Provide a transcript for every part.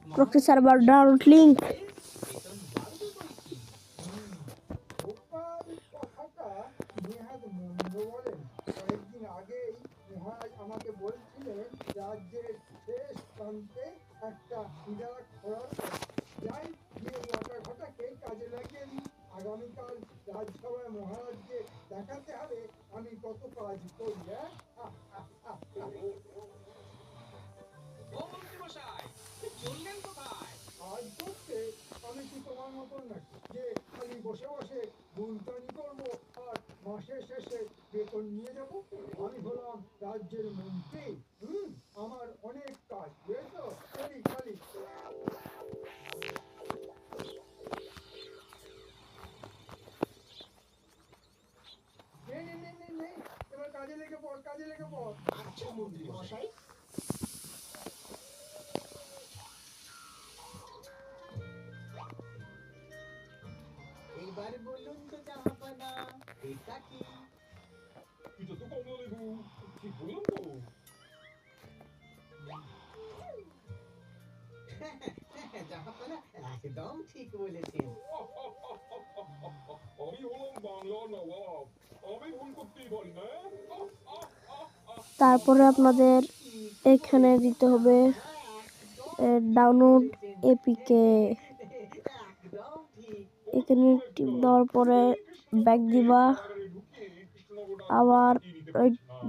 Proxy server download link. কয়েকদিন আগেই মহারাজ আমাকে বলছিলেন রাজ্যের শেষ প্রান্তে একটা হীরা খোঁড়ার যাই গিয়ে ওয়াটার ঘটাকে কাজে লাগিয়ে দিই। আগামীকাল রাজসভায় মহারাজকে দেখাতে হবে আমি কত কাজ করি। কাজ করতে আমি কি তোমার মতন নাকি যে খালি বসে বসে গুলতানি করবো আর মাসের শেষে বেতন নিয়ে যাব? আমি হলাম রাজ্যের মন্ত্রী। আমার অনেক কাজ, বুঝেছো? খালি খালি নেই, এবার কাজে লেগে পড়, কাজে লেগে পড়। আচ্ছা মন্ত্রী মশাই। এইবার বলুন তো জাহাপানা, এটা কি? এটা তো কমলা লেবু, ঠিক বললাম তো? জাহাপানা একদম ঠিক বলেছেন। আমি হলাম বাংলার নবাব, আমি ভুল করতেই পারি না। তারপরে আপনাদের এখানে দিতে হবে ডাউনলোড এপিকে। এখানে টিপ দেওয়ার পরে ব্যাক দিবা, আবার ওই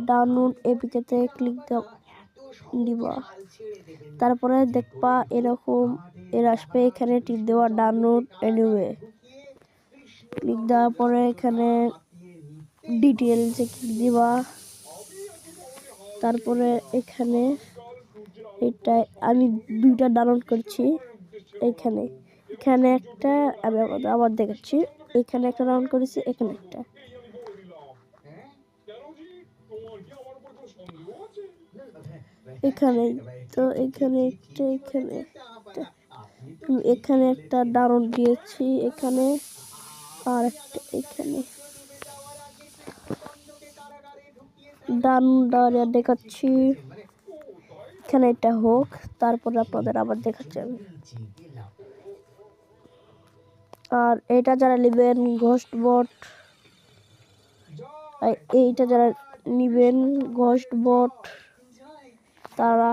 ডাউনলোড এপিকেতে ক্লিক দিবা। তারপরে দেখবা এরকম আসবে, এখানে টিপ দেওয়া ডাউনলোড এনিওয়ে। ক্লিক দেওয়ার পরে এখানে ডিটেলসে ক্লিক দিবা। তারপরে এখানে এটা আমি দুইটা ডাউনলোড করছি। এখানে একটা আমি আবার দেখাচ্ছি। এখানে একটা ডাউনলোড করেছি, এখানে একটা। এখানে তো এখানে একটা ডাউনলোড দিয়েছি, এখানে আর একটা এখানে ডাউনলোড দেখাচ্ছি। এখানে এটা হোক, তারপরে আপনাদের আবার দেখাচ্ছি আমি। আর এটা যারা নেবেন ঘোস্টবট, এইটা যারা নেবেন ঘোস্টবট, তারা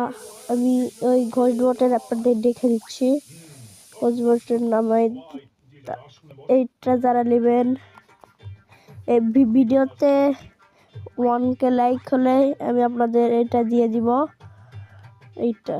আমি ওই ঘোস্টবটের অ্যাপটা দেখে দিচ্ছি। ঘোস্টবটের নামে এইটা যারা নেবেন, এই ভিডিওতে 1K লাইক হলে আমি আপনাদের এটা দিয়ে দিব। এইটা